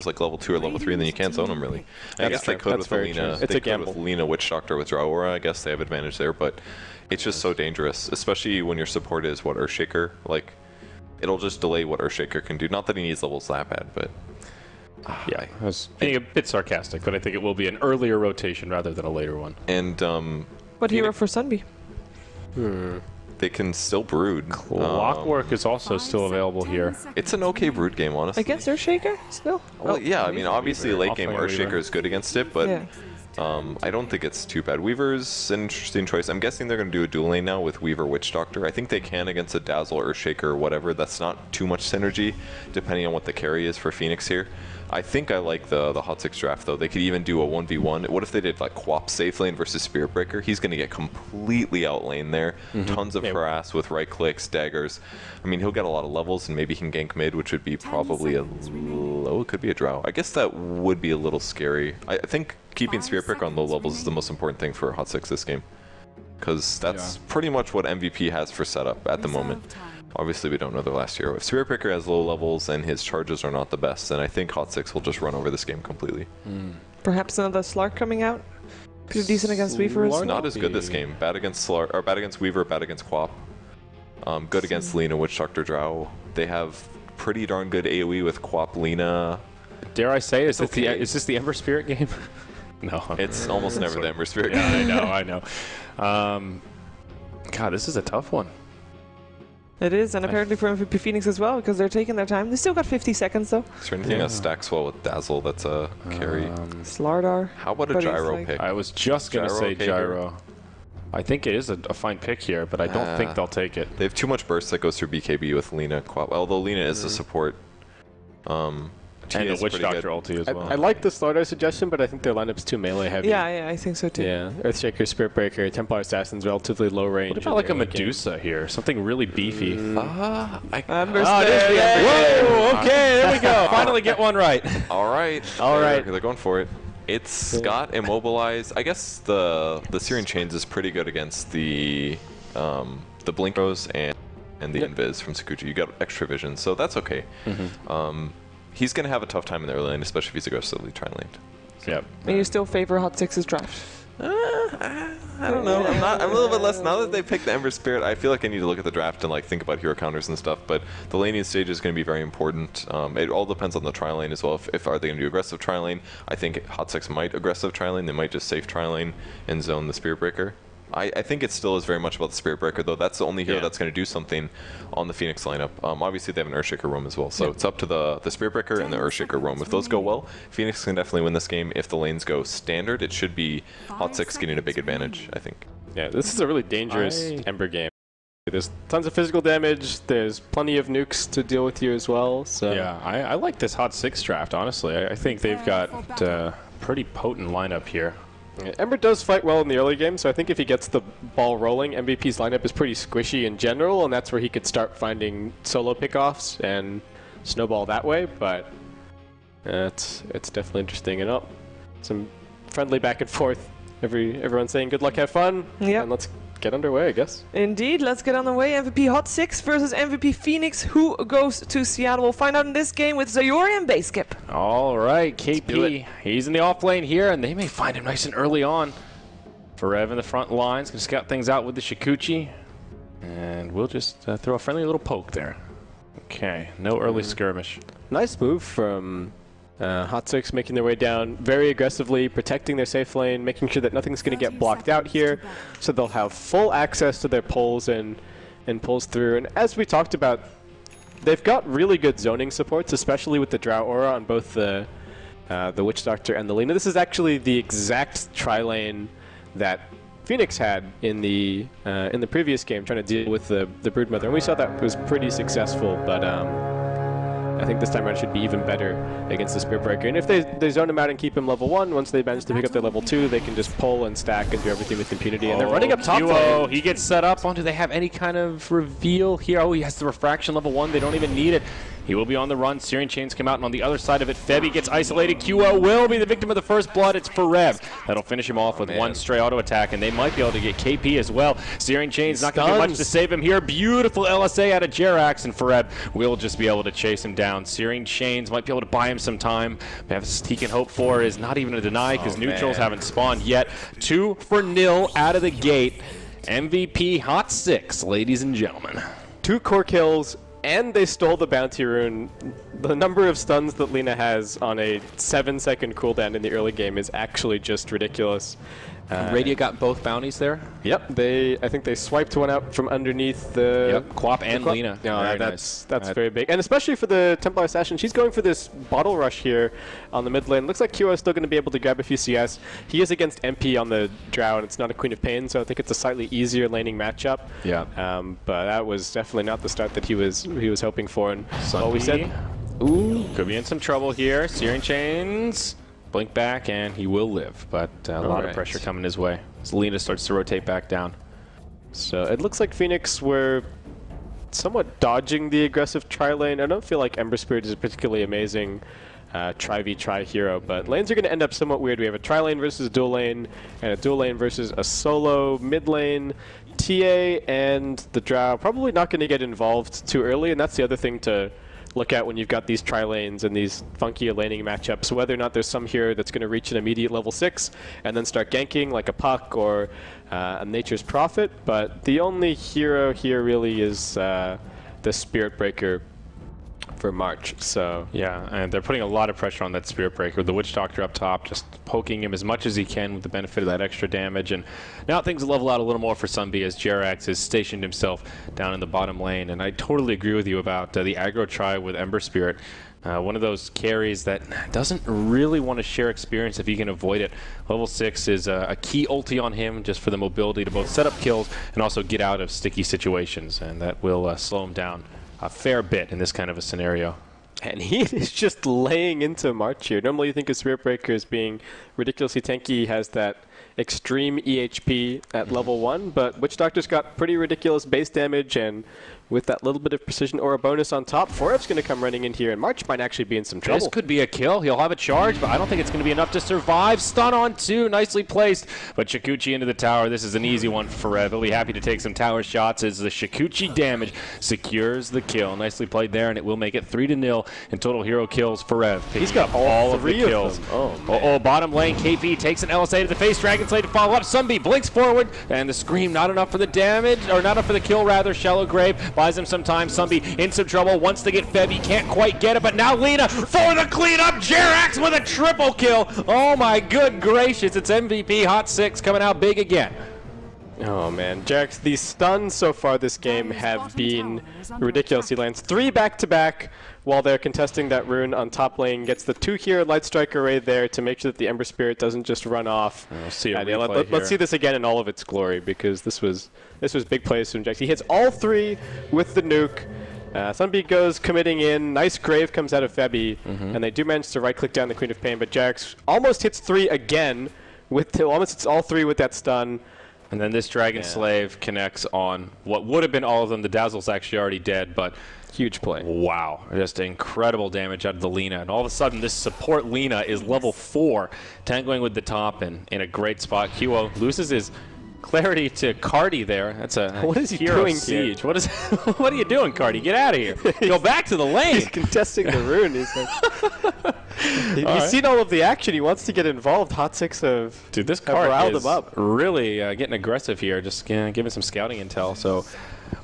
like level 2 or level 3, and then you can't zone them really. I guess they could with Lina. It's a gamble. With Lina Witch Doctor with Drow Aura, I guess they have advantage there, but it's just so dangerous, especially when your support is what Earthshaker. Like, it'll just delay what Earthshaker can do. Not that he needs levels that bad, but yeah, I was being a bit sarcastic, but I think it will be an earlier rotation rather than a later one. And what hero for Sunby? They can still brood. Clockwork is also still available here. It's an okay brood game, honestly. Against Earthshaker still? Well, yeah, I mean, obviously late game Earthshaker is good against it, but yeah. I don't think it's too bad. Weaver's an interesting choice. I'm guessing they're going to do a dual lane now with Weaver Witch Doctor. I think they can against a Dazzle, Earthshaker, or whatever. That's not too much synergy, depending on what the carry is for Phoenix here. I think I like the Hot6 draft, though. They could even do a 1v1. What if they did like Quap safe lane versus Spirit Breaker? He's going to get completely outlaned there. Tons of harass with right clicks, daggers. I mean, he'll get a lot of levels, and maybe he can gank mid, which would be probably a low. It could be a Drow. I guess that would be a little scary. I think keeping Spirit Breaker on low levels is the most important thing for Hot6 this game, because that's pretty much what MVP has for setup at the moment. Obviously, we don't know their last hero. If Spirit Breaker has low levels and his charges are not the best, then I think Hot6 will just run over this game completely. Perhaps another Slark coming out? Pretty decent against Weaver. Not as good this game. Bad against Slark, or bad against Weaver, bad against Quap. Good against Lina, Witch Doctor, Drow. They have pretty darn good AoE with Quap, Lina. Dare I say, is this the Ember Spirit game? No. It's almost never the Ember Spirit game. Yeah, I know. God, this is a tough one. It is, and apparently for MVP Phoenix as well, because they're taking their time. They still got 50 seconds, though. Is there anything that stacks well with Dazzle that's a carry? Slardar. How about a Gyro pick? I was just going to say Gyro. I think it is a fine pick here, but I don't think they'll take it. They have too much burst that goes through BKB with Lina. Although Lina is a support. And the Witch Doctor ulti as well. I like the Slardar suggestion, but I think their lineup's too melee heavy. Yeah, I think so too. Yeah, Earthshaker, Spirit Breaker, Templar Assassin's relatively low range. What about like a Medusa here? Something really beefy. Whoa, okay, there we go. Finally get one right. All right. They're going for it. It's got Immobilize. I guess the Searing Chains is pretty good against the Blink Rose and the Invis from Sakuchi. You got extra vision, so that's okay. He's going to have a tough time in the early lane, especially if he's aggressively tri-laned. So. Yep. And you still favor Hot6's draft? I don't know. I'm a little bit less. Now that they picked the Ember Spirit, I feel like I need to look at the draft and like think about hero counters and stuff. But the laning stage is going to be very important. It all depends on the tri-lane as well. If are they going to do aggressive tri-lane? I think Hot6 might aggressive tri-lane. They might just safe tri-lane and zone the Spirit Breaker. I think it still is very much about the Spirit Breaker, though. That's the only hero that's going to do something on the Phoenix lineup. Obviously, they have an Earthshaker roam as well, so it's up to the Spirit Breaker and the Earthshaker roam. If those go well, Phoenix can definitely win this game. If the lanes go standard, it should be Hot6 getting a big advantage, I think. Yeah, this is a really dangerous Ember game. There's tons of physical damage. There's plenty of nukes to deal with you as well. So yeah, I like this Hot6 draft, honestly. I think they've got a pretty potent lineup here. Yeah, Ember does fight well in the early game, so I think if he gets the ball rolling, MVP's lineup is pretty squishy in general, and that's where he could start finding solo pickoffs and snowball that way, but it's definitely interesting. And some friendly back and forth. Everyone's saying good luck, have fun, and let's get underway, I guess. Indeed, let's get on the way. MVP Hot6 versus MVP Phoenix. Who goes to Seattle? We'll find out in this game with Zayori and Base Skip. All right, KP. He's in the off lane here, and they may find him nice and early on. Forev in the front lines, gonna scout things out with the Shikuchi, and we'll just throw a friendly little poke there. Okay, no early skirmish. Nice move from Hot6, making their way down very aggressively, protecting their safe lane, making sure that nothing's going to get blocked out here, so they'll have full access to their pulls and pulls through. And as we talked about, they've got really good zoning supports, especially with the Drow Aura on both the Witch Doctor and the Lina. This is actually the exact tri-lane that Phoenix had in the previous game, trying to deal with the Broodmother, and we saw that was pretty successful, but I think this time around should be even better against the Spirit Breaker. And if they zone him out and keep him level 1, once they manage to pick up their level 2, they can just pull and stack and do everything with impunity. And they're running up top lane. He gets set up on. Do they have any kind of reveal here? Oh, he has the refraction level 1. They don't even need it. He will be on the run. Searing Chains come out, and on the other side of it, Febby gets isolated. QO will be the victim of the first blood. It's Forev. That'll finish him off with one stray auto attack, and they might be able to get KP as well. Searing Chains not going to do much to save him here. Beautiful LSA out of Jerax, and Forev will just be able to chase him down. Searing Chains might be able to buy him some time. Best he can hope for is not even a deny because neutrals haven't spawned yet. 2-0 out of the gate. MVP Hot6, ladies and gentlemen. 2 core kills, and they stole the bounty rune. The number of stuns that Lina has on a 7-second cooldown in the early game is actually just ridiculous. Radia got both bounties there? Yep, I think they swiped one out from underneath the... Yep, Quap and Lina. No, that's very big. And especially for the Templar Assassin, she's going for this bottle rush here on the mid lane. Looks like QO is still going to be able to grab a few CS. He is against MP on the Drow, and it's not a Queen of Pain, so I think it's a slightly easier laning matchup. Yeah. But that was definitely not the start that he was hoping for. And what we said... Ooh, could be in some trouble here. Searing Chains... Blink back, and he will live, but a lot of pressure coming his way as Lina starts to rotate back down. So it looks like Phoenix were somewhat dodging the aggressive tri-lane. I don't feel like Ember Spirit is a particularly amazing tri-v-tri hero, but lanes are going to end up somewhat weird. We have a tri-lane versus dual lane, and a dual lane versus a solo mid lane. TA and the Drow probably not going to get involved too early, and that's the other thing to look at when you've got these tri-lanes and these funky laning matchups, whether or not there's some hero that's going to reach an immediate level 6 and then start ganking like a Puck or a Nature's Prophet. But the only hero here really is the Spirit Breaker for March. So yeah, and they're putting a lot of pressure on that Spirit Breaker. The Witch Doctor up top, just poking him as much as he can with the benefit of that extra damage. And now things level out a little more for Sunby as Jerax has stationed himself down in the bottom lane. And I totally agree with you about the aggro try with Ember Spirit. One of those carries that doesn't really want to share experience if he can avoid it. Level 6 is a key ulti on him just for the mobility to both set up kills and also get out of sticky situations, and that will slow him down a fair bit in this kind of a scenario. And he is just laying into March here. Normally you think of Spirit Breaker as being ridiculously tanky. He has that extreme EHP at level 1, but Witch Doctor's got pretty ridiculous base damage, and with that little bit of precision or a bonus on top, Forev's going to come running in here, and March might actually be in some trouble. This could be a kill. He'll have a charge, but I don't think it's going to be enough to survive. Stun on 2, nicely placed, but Shikuchi into the tower. This is an easy one for Forev. He'll be happy to take some tower shots as the Shikuchi damage secures the kill. Nicely played there, and it will make it 3-0 in total hero kills. Forev. He's got all of the kills. Oh, bottom lane, KP takes an LSA to the face, Dragon Slade to follow up. Sunby blinks forward, and the scream not enough for the damage, or not enough for the kill rather. Shallow Grave buys him some time. Sunby in some trouble. Wants to get Febby, can't quite get it, but now Lina for the cleanup. Jerax with a triple kill. Oh my good gracious, it's MVP Hot6 coming out big again. Oh man, Jerax, the stuns so far this game have been ridiculous. He lands 3 back-to-back while they're contesting that rune on top lane. Gets the 2 hero Light Strike array there to make sure that the Ember Spirit doesn't just run off. We'll see let's see this again in all of its glory, because this was big plays from Jerax. He hits all 3 with the nuke. Sunby goes committing in. Nice Grave comes out of Febby, and they do manage to right-click down the Queen of Pain, but Jerax almost hits 3 again. Almost hits all 3 with that stun. And then this Dragon Slave connects on what would have been all of them. The Dazzle's actually already dead, but huge play. Wow, just incredible damage out of the Lina. And all of a sudden, this support Lina is level 4, tangoing with the top and in a great spot. QO loses his clarity to Cardi there. That's a what is he hero doing siege. here? What are you doing, Cardi? Get out of here. Go back to the lane. He's contesting the rune. He's like, he's seen all of the action. He wants to get involved. Hot6 have Dude, this card riled is him up. Really getting aggressive here, just giving some scouting intel. So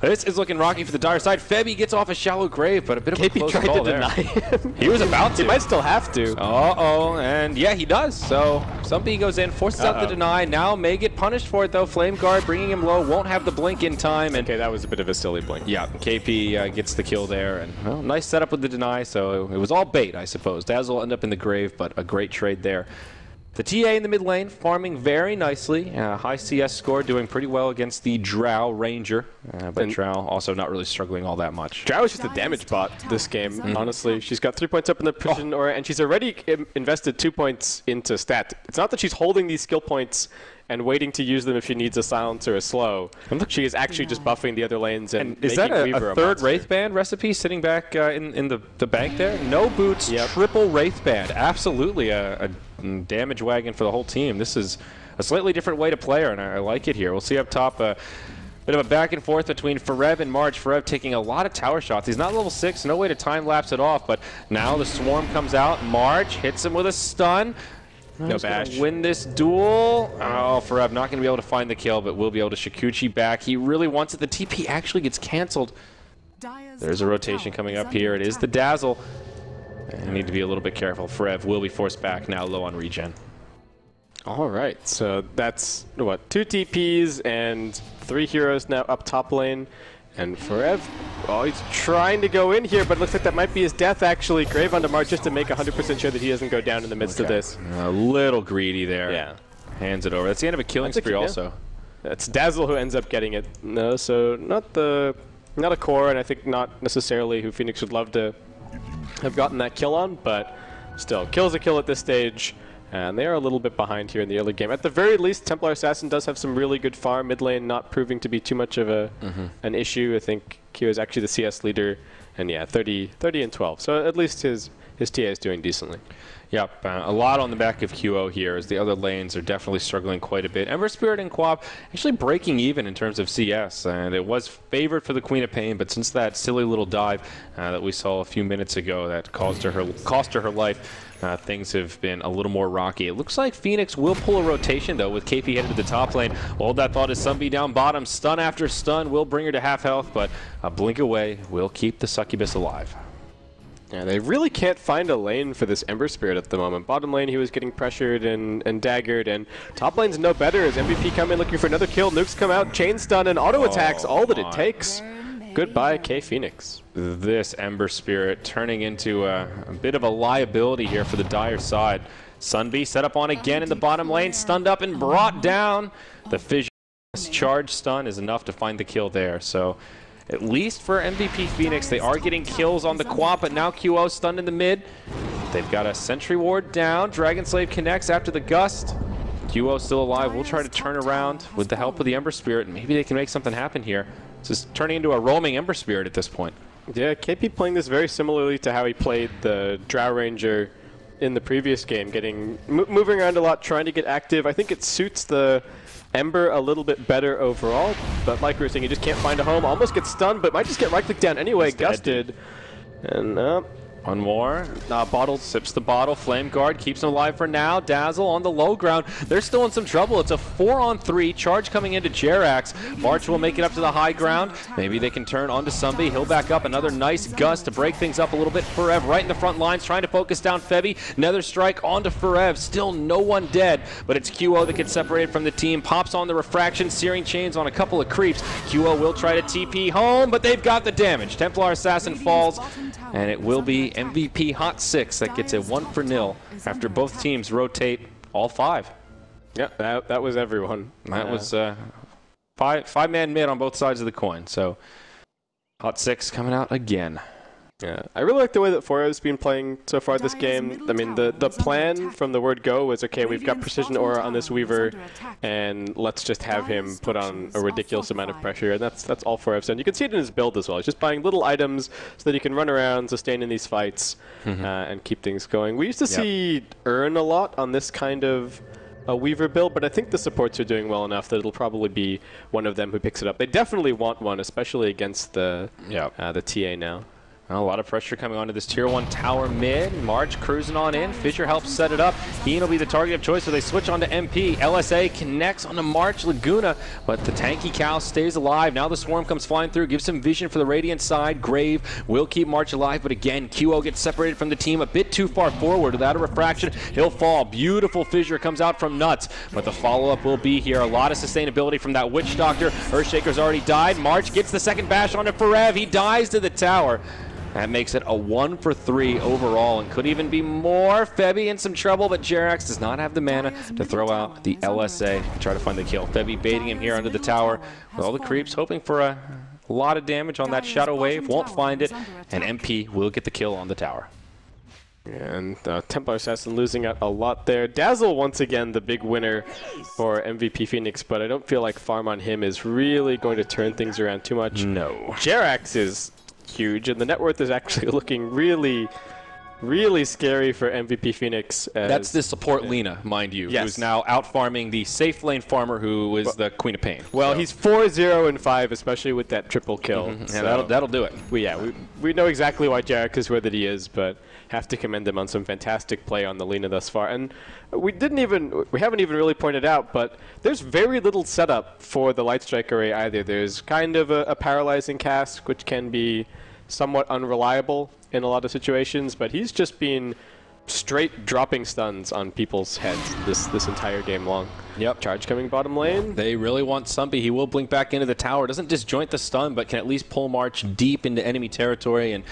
this is looking rocky for the dire side. Febby gets off a Shallow Grave, but a bit of a close tried call to there. deny him. He was about to. He might still have to. Uh-oh, and yeah, he does. So Sunby goes in, forces out the deny. Now may get punished for it, though. Flame Guard bringing him low, won't have the blink in time. And okay, that was a bit of a silly blink. yeah, KP gets the kill there. And well, nice setup with the deny, so it was all bait, I suppose. Dazzle will end up in the grave, but a great trade there. The TA in the mid lane farming very nicely. High CS score, doing pretty well against the Drow Ranger. But Drow also not really struggling all that much. Drow is just a damage bot this game, honestly. She's got 3 points up in the precision aura, and she's already invested 2 points into stat. It's not that she's holding these skill points and waiting to use them if she needs a silence or a slow. She is actually just buffing the other lanes and is that Weaver a third Wraithband recipe sitting back in the bank there? No boots, triple Wraithband. Absolutely a damage wagon for the whole team. This is a slightly different way to play her, and I like it here. We'll see up top bit of a back and forth between Ferev and March. Ferev taking a lot of tower shots. He's not level 6, no way to time lapse it off, but now the swarm comes out. March hits him with a stun. No bash. Win this duel. Oh, Ferev not going to be able to find the kill, but will be able to Shikuchi back. He really wants it. The TP actually gets canceled. There's a rotation coming up here. It is the Dazzle. And need to be a little bit careful. Ferev will be forced back now, low on regen. All right, so that's what, 2 TPs and 3 heroes now up top lane. And Ferev, oh, he's trying to go in here, but it looks like that might be his death, actually. Grave onto March just to make 100% sure that he doesn't go down in the midst of this. A little greedy there. Yeah. Hands it over. That's the end of a killing spree also. It's Dazzle who ends up getting it. No, so not a core, and I think not necessarily who Phoenix would love to have gotten that kill on, but still, kill's a kill at this stage. And they are a little bit behind here in the early game. At the very least, Templar Assassin does have some really good farm. Mid lane not proving to be too much of an issue. I think Q is actually the CS leader. And yeah, 30 and 12. So at least his TA is doing decently. Yep, a lot on the back of QO here as the other lanes are definitely struggling quite a bit. Ember Spirit and Quap actually breaking even in terms of CS, and it was favored for the Queen of Pain, but since that silly little dive that we saw a few minutes ago that cost her her life, things have been a little more rocky. It looks like Phoenix will pull a rotation, though, with KP headed to the top lane. Hold that thought as Sunby down bottom. Stun after stun will bring her to half health, but a blink away will keep the Succubus alive. Yeah, they really can't find a lane for this Ember Spirit at the moment. Bottom lane, he was getting pressured and daggered, and top lane's no better as MVP come in looking for another kill. Nukes come out, chain stun, and auto attacks, all that it takes. Goodbye, K Phoenix. This Ember Spirit turning into a bit of a liability here for the Dire side. Sunby set up on again in the bottom lane, stunned up and brought down. The Fissure charge stun is enough to find the kill there, so at least for MVP Phoenix, they are getting kills on the Quap, but now QO stunned in the mid. They've got a Sentry Ward down. Dragon Slave connects after the Gust. QO still alive. We'll try to turn around with the help of the Ember Spirit. Maybe they can make something happen here. This is turning into a roaming Ember Spirit at this point. Yeah, KP playing this very similarly to how he played the Drow Ranger in the previous game, moving around a lot, trying to get active. I think it suits the Ember a little bit better overall, but like we were saying, he just can't find a home, almost gets stunned, but might just get right-clicked down anyway, gusted. And one more. Bottle sips the bottle. Flame Guard keeps him alive for now. Dazzle on the low ground. They're still in some trouble. It's a 4-on-3. Charge coming into Jerax. March will make it up to the high ground. Maybe they can turn onto Sunby. He'll back up. Another nice Gust to break things up a little bit. Ferev right in the front lines trying to focus down Febby. Nether Strike onto Ferev. Still no one dead, but it's QO that gets separated from the team. Pops on the Refraction. Searing Chains on a couple of creeps. QO will try to TP home, but they've got the damage. Templar Assassin falls, and it will be MVP Hot6 that gets a 1-0 after both teams rotate all 5. Yeah, that was everyone. That was five-man mid on both sides of the coin. So Hot6 coming out again. Yeah, I really like the way that Forev's been playing so far this game. I mean, the plan from the word go was, okay, we've got Precision Aura on this Weaver, and let's just have him put on a ridiculous amount of pressure, and that's all Forev's done. You can see it in his build as well. He's just buying little items so that he can run around, sustain in these fights, and keep things going. We used to see Earn a lot on this kind of a Weaver build, but I think the supports are doing well enough that it'll probably be one of them who picks it up. They definitely want one, especially against the TA now. A lot of pressure coming onto this Tier 1 tower mid. March cruising on in. Fissure helps set it up. Ian will be the target of choice, so they switch onto MP. LSA connects onto March Laguna, but the tanky cow stays alive. Now the Swarm comes flying through, gives some vision for the Radiant side. Grave will keep March alive, but again, QO gets separated from the team a bit too far forward. Without a refraction, he'll fall. Beautiful Fissure comes out from Nuts, but the follow-up will be here. A lot of sustainability from that Witch Doctor. Earthshaker's already died. March gets the second bash onto Ferev. He dies to the tower. That makes it a 1 for 3 overall and could even be more. Febby in some trouble, but Jerax does not have the mana to throw out the LSA and try to find the kill. Febby baiting him here under the tower with all the creeps, hoping for a lot of damage on that Shadow Wave. Won't find it, and MP will get the kill on the tower. And Templar Assassin losing out a lot there. Dazzle, once again, the big winner for MVP Phoenix, but I don't feel like farm on him is really going to turn things around too much. No. Jerax is huge, and the net worth is actually looking really, really scary for MVP Phoenix. That's the support Lina, mind you, who's now out farming the safe lane farmer who is the Queen of Pain. Well, so. He's 4-0-5, especially with that triple kill. So yeah, that'll do it. We know exactly why Jerax is where that he is, but have to commend him on some fantastic play on the Lina thus far. And we haven't even really pointed out, but there's very little setup for the Light Strike array either. There's kind of a paralyzing cast, which can be somewhat unreliable in a lot of situations, but he's just been straight dropping stuns on people's heads this entire game long. Yep. Charge coming bottom lane. They really want Sumpy. He will blink back into the tower. Doesn't disjoint the stun, but can at least pull March deep into enemy territory and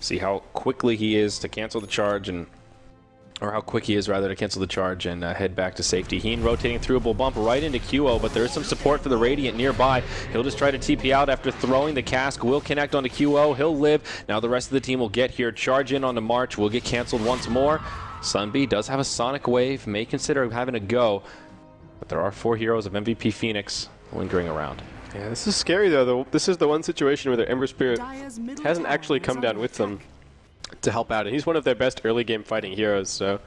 see how quickly he is to cancel the charge or how quick he is rather to cancel the charge and head back to safety. Heen rotating through a bump right into QO, but there is some support for the Radiant nearby. He'll just try to TP out after throwing the cask. Will connect onto QO. He'll live. Now the rest of the team will get here. Charge in onto March. Will get canceled once more. Sunby does have a Sonic Wave. May consider having a go, but there are 4 heroes of MVP Phoenix lingering around. Yeah, this is scary though. This is the one situation where their Ember Spirit hasn't actually come down with them to help out, and he's one of their best early game fighting heroes, so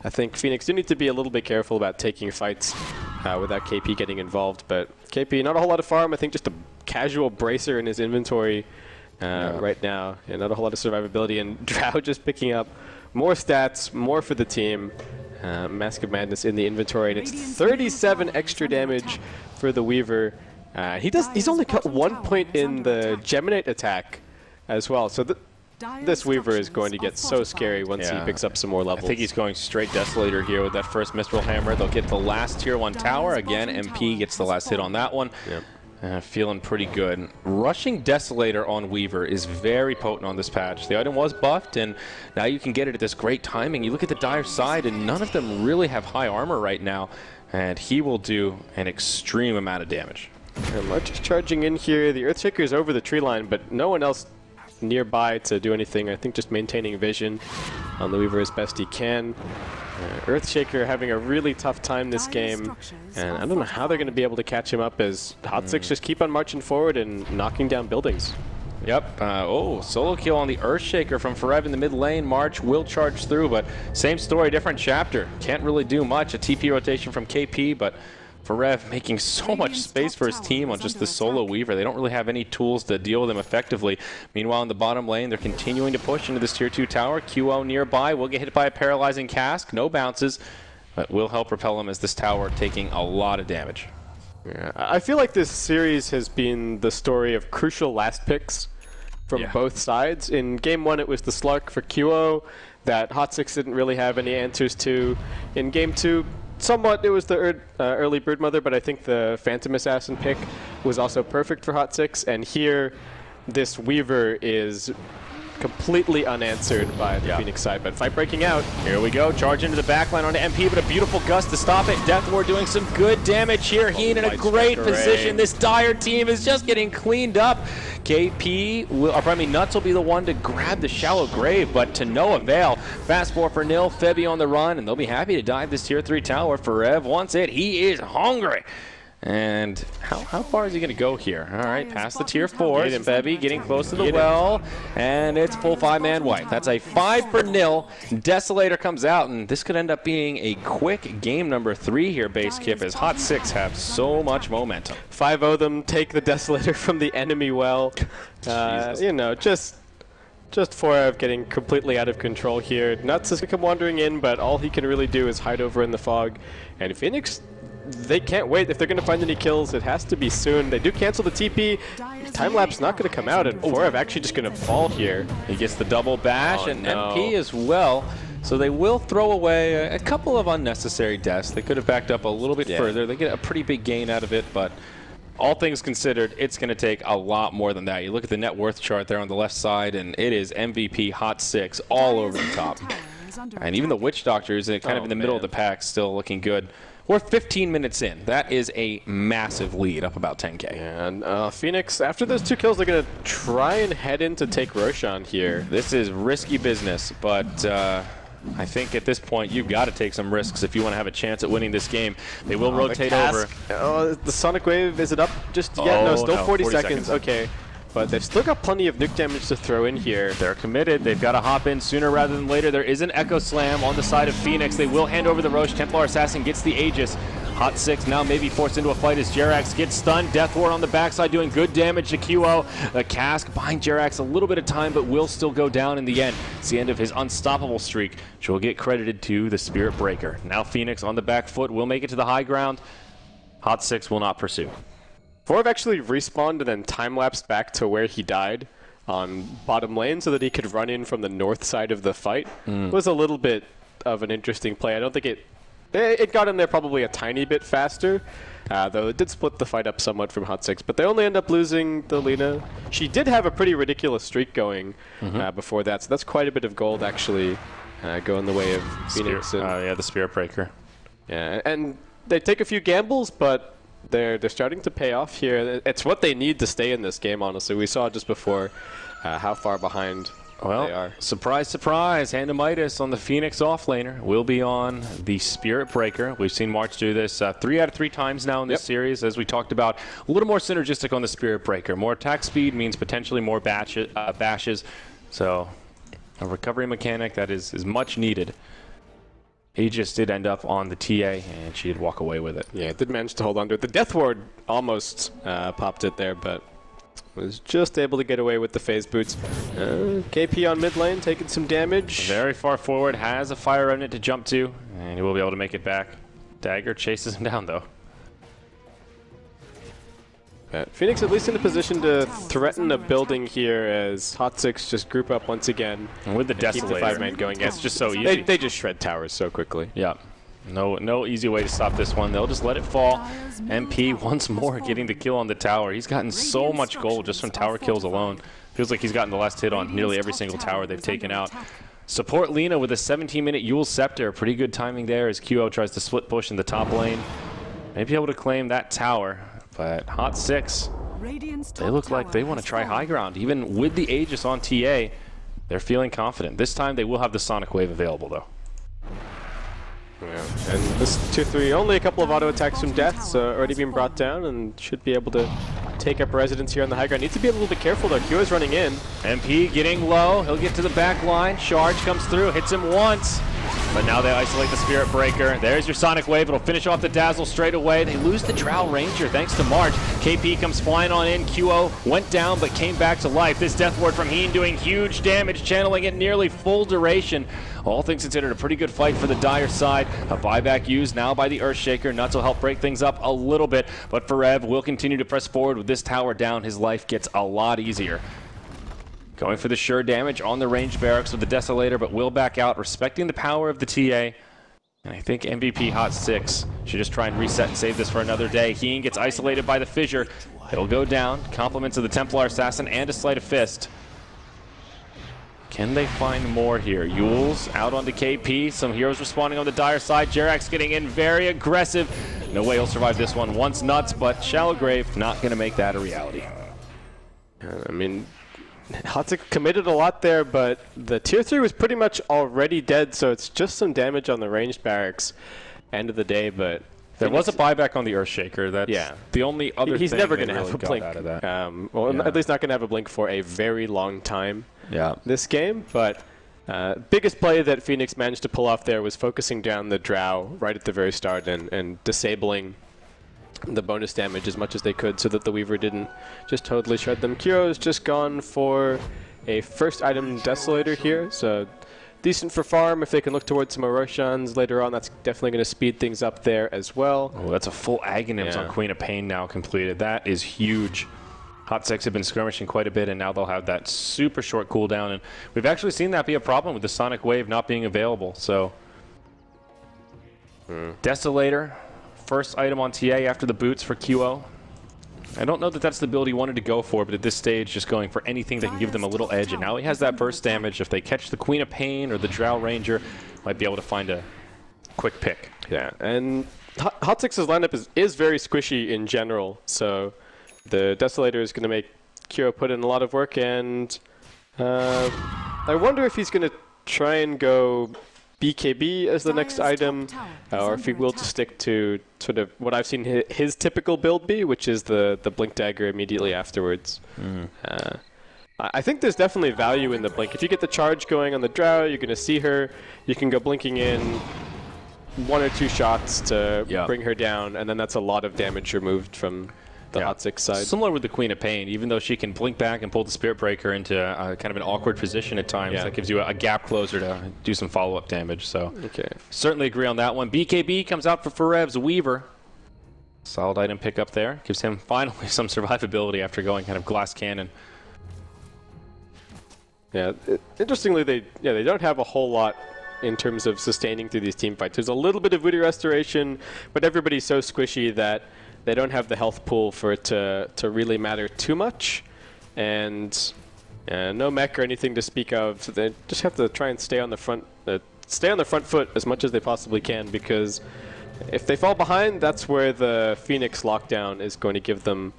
I think Phoenix do need to be a little bit careful about taking fights without KP getting involved. But KP, not a whole lot of farm, I think just a casual bracer in his inventory right now, and not a whole lot of survivability, and Drow just picking up more stats, more for the team. Mask of Madness in the inventory, and it's 37 extra damage for the Weaver. He's only got 1 point in the Geminate attack as well, so this Weaver is going to get so scary once he picks up some more levels. I think he's going straight Desolator here with that first Mistral Hammer. They'll get the last Tier 1 tower. Again, MP gets the last hit on that one. Yep. Feeling pretty good. Rushing Desolator on Weaver is very potent on this patch. The item was buffed, and now you can get it at this great timing. You look at the Dire side, and none of them really have high armor right now, and he will do an extreme amount of damage. And March is charging in here. The Earthshaker is over the tree line, but no one else nearby to do anything. I think just maintaining vision on the Weaver as best he can. Earthshaker having a really tough time this game, and I don't know how they're going to be able to catch him up as Hot6 just keep on marching forward and knocking down buildings. Yep. Solo kill on the Earthshaker from Forev in the mid lane. March will charge through, but same story, different chapter. Can't really do much. A TP rotation from KP, but Forev making so much space for his team on just the solo Weaver. They don't really have any tools to deal with him effectively. Meanwhile, in the bottom lane, they're continuing to push into this Tier 2 tower. QO nearby will get hit by a paralyzing cask. No bounces, but will help repel him as this tower taking a lot of damage. Yeah, I feel like this series has been the story of crucial last picks from both sides. In Game 1, it was the Slark for QO that Hot6 didn't really have any answers to. In Game 2, somewhat, it was the early Broodmother, but I think the Phantom Assassin pick was also perfect for Hot6. And here, this Weaver is completely unanswered by the Phoenix side, but fight breaking out. Here we go, charge into the backline onto MP, but a beautiful gust to stop it. Death Ward doing some good damage here. Heen in a great position. This Dire team is just getting cleaned up. KP, Nuts will be the one to grab the shallow grave, but to no avail. Fast 4 for nil, Febby on the run, and they'll be happy to dive this Tier 3 tower. Forev wants it. He is hungry. And how far is he going to go here? All right, past the Tier 4s. Febby getting close to the well, and it's full 5-man wipe. That's a 5-0. Desolator comes out, and this could end up being a quick game number 3 here, Base Kip, as Hot6 have so much momentum. 5-0 them, take the Desolator from the enemy well. You know, just Forev getting completely out of control here. Nuts has come wandering in, but all he can really do is hide over in the fog. And Phoenix, they can't wait. If they're going to find any kills, it has to be soon. They do cancel the TP. Time-lapse not going to come out, and Forev actually just going to fall here. He gets the double bash, and MP as well. So they will throw away a couple of unnecessary deaths. They could have backed up a little bit further. They get a pretty big gain out of it, but all things considered, it's going to take a lot more than that. You look at the net worth chart there on the left side, and it is MVP Hot6 all over the top. And even the Witch Doctor is kind of in the middle of the pack, still looking good. We're 15 minutes in. That is a massive lead, up about 10K. And Phoenix, after those 2 kills, they're going to try and head in to take Roshan here. This is risky business, but I think at this point you've got to take some risks if you want to have a chance at winning this game. They will rotate over. Oh, the Sonic Wave, is it up just yet? No, still 40 seconds. Okay. But they've still got plenty of nuke damage to throw in here. They're committed. They've got to hop in sooner rather than later. There is an Echo Slam on the side of Phoenix. They will hand over the Roche. Templar Assassin gets the Aegis. Hot6 now maybe forced into a fight as Jerax gets stunned. Death Ward on the backside doing good damage to QO. The Cask buying Jerax a little bit of time, but will still go down in the end. It's the end of his unstoppable streak, which will get credited to the Spirit Breaker. Now Phoenix on the back foot will make it to the high ground. Hot6 will not pursue. Forv actually respawned and then time-lapsed back to where he died on bottom lane so that he could run in from the north side of the fight. It was a little bit of an interesting play. I don't think it got him there probably a tiny bit faster, though it did split the fight up somewhat from Hot6, but they only end up losing the Lina. She did have a pretty ridiculous streak going before that, so that's quite a bit of gold actually going the way of Phoenix. Yeah, the Spirit Breaker. Yeah, and they take a few gambles, but they're starting to pay off here. It's what they need to stay in this game, honestly. We saw just before how far behind they are. Surprise, surprise. Handamitis on the Phoenix offlaner will be on the Spirit Breaker. We've seen March do this 3 out of 3 times now in this series, as we talked about. A little more synergistic on the Spirit Breaker. More attack speed means potentially more bashes. So a recovery mechanic that is much needed. Aegis did end up on the TA, and she did walk away with it. Yeah, it did manage to hold on to it. The Death Ward almost popped it there, but was just able to get away with the phase boots. KP on mid lane, taking some damage. Very far forward, has a Fire Remnant to jump to, and he will be able to make it back. Dagger chases him down, though. Phoenix at least in a position to threaten a building here as Hot6 just group up once again. And with the Desolator. Keep the 5-man going. It's just so easy. They just shred towers so quickly. Yeah. No easy way to stop this one. They'll just let it fall. MP once more getting the kill on the tower. He's gotten so much gold just from tower kills alone. Feels like he's gotten the last hit on nearly every single tower they've taken out. Support Lina with a 17-minute Yule Scepter. Pretty good timing there as QO tries to split push in the top lane. Maybe able to claim that tower. But Hot6, they look like they want to try high ground. Even with the Aegis on TA, they're feeling confident. This time they will have the Sonic Wave available, though. Yeah. And this 2-3, only a couple of auto attacks from Death's already been brought down and should be able to take up residence here on the high ground. Needs to be a little bit careful, though. Q is running in. MP getting low. He'll get to the back line. Charge comes through, hits him once. But now they isolate the Spirit Breaker. There's your Sonic Wave. It'll finish off the Dazzle straight away. They lose the Drow Ranger thanks to March. KP comes flying on in. QO went down but came back to life. This Death Ward from Heen doing huge damage, channeling it nearly full duration. All things considered, a pretty good fight for the Dire side. A buyback used now by the Earthshaker. Nuts will help break things up a little bit, but Forev will continue to press forward. With this tower down, his life gets a lot easier. Going for the sure damage on the ranged barracks with the Desolator, but will back out, respecting the power of the TA. And I think MVP Hot6 should just try and reset and save this for another day. Heen gets isolated by the Fissure. It'll go down. Compliments of the Templar Assassin and a Sleight of Fist. Can they find more here? Yule's out onto KP. Some heroes responding on the Dire side. Jerax getting in very aggressive. No way he'll survive this one. Once Nuts, but Shallow Grave not going to make that a reality. I mean, Hot6 committed a lot there, but the tier 3 was pretty much already dead, so it's just some damage on the ranged barracks. End of the day, but there was a buyback on the Earthshaker. That's the only other he's thing never going to really have a blink. Out of that. At least not going to have a blink for a very long time. Yeah. This game, but biggest play that Phoenix managed to pull off there was focusing down the Drow right at the very start and disabling the bonus damage as much as they could so that the Weaver didn't just totally shred them. Kuro's just gone for a first item Desolator here, so decent for farm. If they can look towards some Oroshans later on, that's definitely going to speed things up there as well. Oh, that's a full Aghanims on Queen of Pain now completed. That is huge. Hot6 have been skirmishing quite a bit, and now they'll have that super short cooldown. And we've actually seen that be a problem with the Sonic Wave not being available. So, Desolator, first item on TA after the boots for QO. I don't know that that's the build he wanted to go for, but at this stage, just going for anything that can give them a little edge. And now he has that burst damage. If they catch the Queen of Pain or the Drow Ranger, might be able to find a quick pick. Yeah, and Hot6's lineup is very squishy in general, so the Desolator is going to make Kiro put in a lot of work, and I wonder if he's going to try and go BKB as the next item, or if he will just stick to sort of what I've seen his typical build be, which is the Blink Dagger immediately afterwards. I think there's definitely value in the Blink. If you get the charge going on the Drow, you're going to see her. You can go blinking in 1 or 2 shots to bring her down, and then that's a lot of damage removed from the Hot6 side. Similar with the Queen of Pain, even though she can blink back and pull the Spirit Breaker into kind of an awkward position at times, that gives you a gap closer to do some follow-up damage. So certainly agree on that one. BKB comes out for Ferev's Weaver. Solid item pickup there. Gives him finally some survivability after going kind of glass cannon. Yeah, interestingly, they don't have a whole lot in terms of sustaining through these team fights. There's a little bit of Voodoo Restoration, but everybody's so squishy that they don't have the health pool for it to really matter too much. And no mech or anything to speak of. So they just have to try and stay on the front foot as much as they possibly can, because if they fall behind, that's where the Phoenix lockdown is going to give them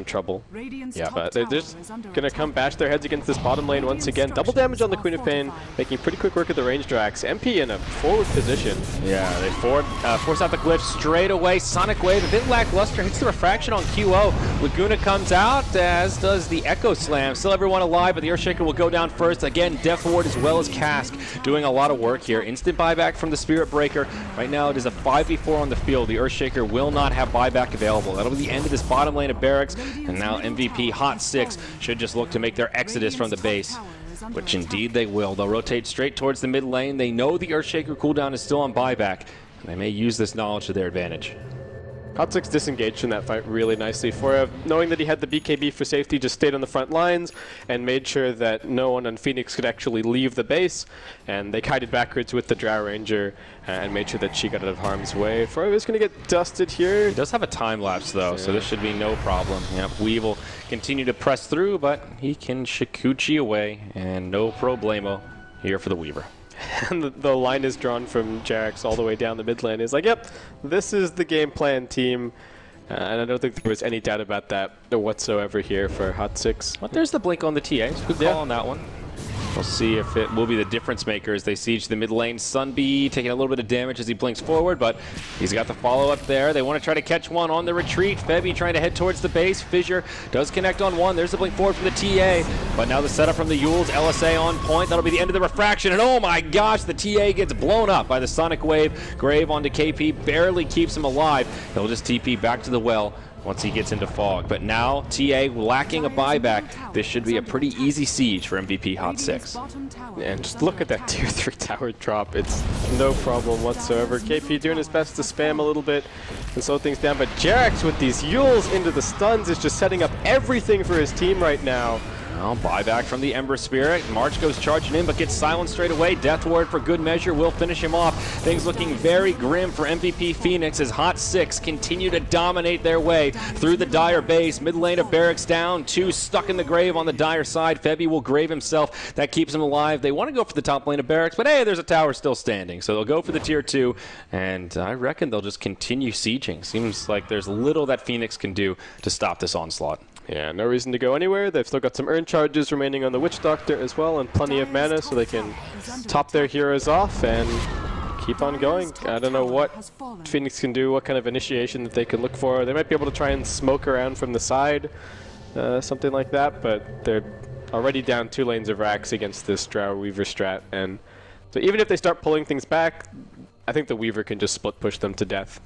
trouble. But they're just going to come bash their heads against this bottom lane once again. Double damage on the Queen of Pain, making pretty quick work of the range Drax. MP in a forward position. Yeah, they force out the glyph straight away. Sonic Wave, a bit lackluster, hits the refraction on QO. Laguna comes out, as does the Echo Slam. Still everyone alive, but the Earthshaker will go down first. Again, Death Ward as well as Cask doing a lot of work here. Instant buyback from the Spirit Breaker. Right now it is a 5v4 on the field. The Earthshaker will not have buyback available. That'll be the end of this bottom lane of Barracks, and now MVP Hot6 should just look to make their exodus from the base, which indeed they will. They'll rotate straight towards the mid lane. They know the Earthshaker cooldown is still on buyback, and they may use this knowledge to their advantage. Hot6 disengaged in that fight really nicely. Forev, knowing that he had the BKB for safety, just stayed on the front lines and made sure that no one on Phoenix could actually leave the base. And they kited backwards with the Drow Ranger and made sure that she got out of harm's way. Forev is going to get dusted here. He does have a time lapse though, so this should be no problem. Yep, Weave will continue to press through, but he can Shikuchi away, and no problemo here for the Weaver. And the line is drawn from Jax all the way down the mid lane. He's like, yep, this is the game plan, team. And I don't think there was any doubt about that whatsoever here for Hot6. But there's the blink on the TA. Good call on that one. We'll see if it will be the difference maker as they siege the mid lane. Sunbee taking a little bit of damage as he blinks forward, but he's got the follow-up there. They want to try to catch one on the retreat. Febby trying to head towards the base. Fissure does connect on one. There's the blink forward for the TA, but now the setup from the Yules. LSA on point. That'll be the end of the refraction, and oh my gosh, the TA gets blown up by the Sonic Wave. Grave onto KP, barely keeps him alive. He'll just TP back to the well once he gets into fog. But now, TA lacking a buyback. This should be a pretty easy siege for MVP Hot6. And just look at that tier 3 tower drop. It's no problem whatsoever. KP doing his best to spam a little bit and slow things down. But Jerax with these Yules into the stuns is just setting up everything for his team right now. Well, buyback from the Ember Spirit. March goes charging in, but gets silenced straight away. Death Ward for good measure will finish him off. Things looking very grim for MVP Phoenix as Hot6 continue to dominate their way through the Dire base. Mid lane of Barracks down, 2 stuck in the grave on the Dire side. Febby will grave himself. That keeps him alive. They want to go for the top lane of Barracks, but hey, there's a tower still standing. So they'll go for the tier 2, and I reckon they'll just continue sieging. Seems like there's little that Phoenix can do to stop this onslaught. Yeah, no reason to go anywhere. They've still got some earn charges remaining on the Witch Doctor as well, and plenty of mana, so they can top their heroes off and keep on going. I don't know what Phoenix can do, what kind of initiation that they can look for. They might be able to try and smoke around from the side, something like that, but they're already down 2 lanes of racks against this Drow Weaver strat, and so even if they start pulling things back, I think the Weaver can just split push them to death.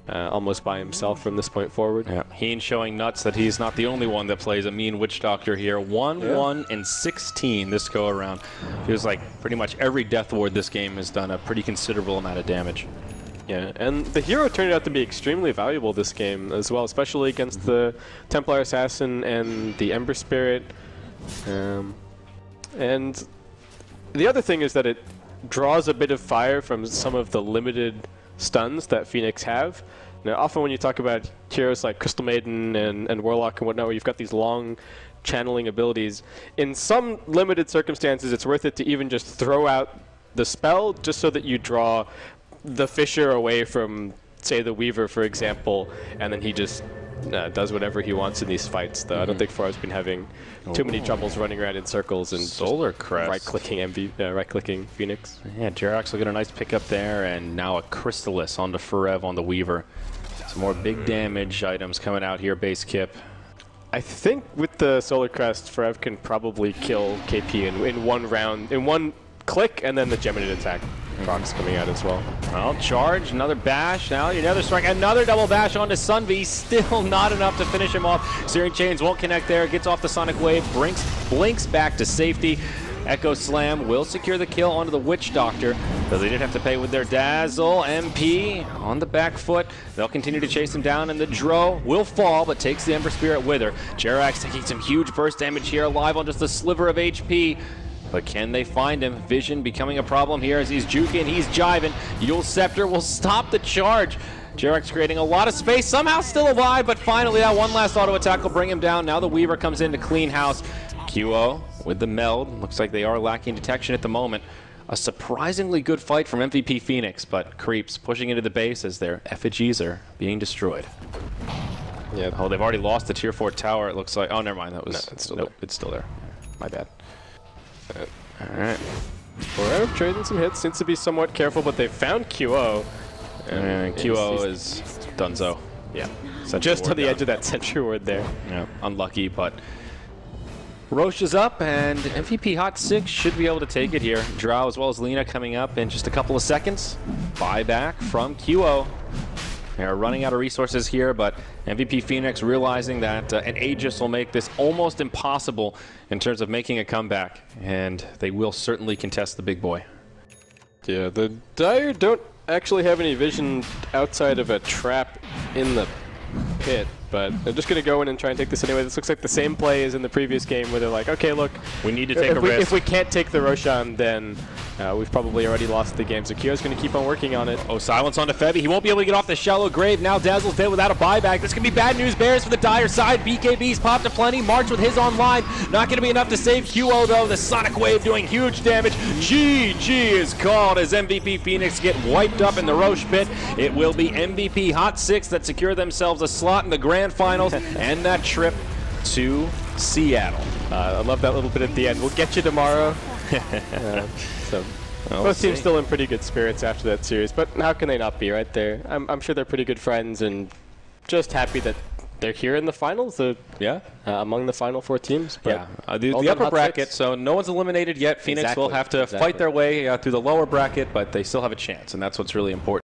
Almost by himself from this point forward. Yeah. Heen showing nuts that he's not the only one that plays a mean Witch Doctor here. 1-1-16 this go around. Feels like pretty much every Death Ward this game has done a pretty considerable amount of damage. Yeah, and the hero turned out to be extremely valuable this game as well, especially against the Templar Assassin and the Ember Spirit. And the other thing is that it draws a bit of fire from some of the limited stuns that Phoenix have. Now, often when you talk about heroes like Crystal Maiden and Warlock and whatnot, where you've got these long channeling abilities, in some limited circumstances, it's worth it to even just throw out the spell just so that you draw the Fisher away from, say, the Weaver, for example, and then he just does whatever he wants in these fights. Though I don't think Farah's been having too many troubles running around in circles and Solar Crest. right-clicking Phoenix. Yeah, Jerax will get a nice pickup there, and now a Crystallis onto Forev on the Weaver. Some more big damage items coming out here, base Kip. I think with the Solar Crest, Forev can probably kill KP in one round, in one click, and then the Geminid attack. Proc's coming out as well. Well, charge, another bash, now another strike, another double bash onto Sunvi, still not enough to finish him off. Searing Chains won't connect there, gets off the Sonic Wave, blinks back to safety. Echo Slam will secure the kill onto the Witch Doctor, though they did have to pay with their Dazzle. MP on the back foot. They'll continue to chase him down, and the Dro will fall, but takes the Ember Spirit with her. Jerax taking some huge burst damage here, alive on just a sliver of HP. But can they find him? Vision becoming a problem here as he's juking, he's jiving. Yule Scepter will stop the charge. Jerax creating a lot of space, somehow still alive, but finally that one last auto attack will bring him down. Now the Weaver comes in to clean house. QO with the meld. Looks like they are lacking detection at the moment. A surprisingly good fight from MVP Phoenix, but Creeps pushing into the base as their effigies are being destroyed. Yeah. Oh, they've already lost the tier 4 tower, it looks like. Oh, never mind. That was. No, it's still nope, there. it's still there. My bad. Alright. Forev trading some hits, seems to be somewhat careful, but they found QO. And QO is donezo. Yeah. Just on the edge of that sentry ward there. Yeah, unlucky, but Roche is up, and MVP Hot6 should be able to take it here. Drow as well as Lina coming up in just a couple of seconds. Buyback from QO. They are running out of resources here, but MVP Phoenix realizing that an Aegis will make this almost impossible in terms of making a comeback, and they will certainly contest the big boy. Yeah, the Dire don't actually have any vision outside of a trap in the pit, but they're just going to go in and try and take this anyway. This looks like the same play as in the previous game where they're like, okay, look, we need to take a risk. If we can't take the Roshan, then we've probably already lost the game. So Kyo's going to keep on working on it. Oh, silence onto Febby. He won't be able to get off the shallow grave. Now Dazzle's dead without a buyback. This could be bad news bears for the Dire side. BKB's popped to plenty. March with his online. Not going to be enough to save QO, though. The Sonic Wave doing huge damage. GG is called as MVP Phoenix get wiped up in the Roche pit. It will be MVP Hot6 that secure themselves a slot in the grand finals and that trip to Seattle. I love that little bit at the end. We'll get you tomorrow. So both teams still in pretty good spirits after that series, but how can they not be, right? There, I'm sure they're pretty good friends and just happy that they're here in the finals. Among the final 4 teams. But the upper bracket, so no one's eliminated yet. Phoenix will have to fight their way through the lower bracket, but they still have a chance, and that's what's really important.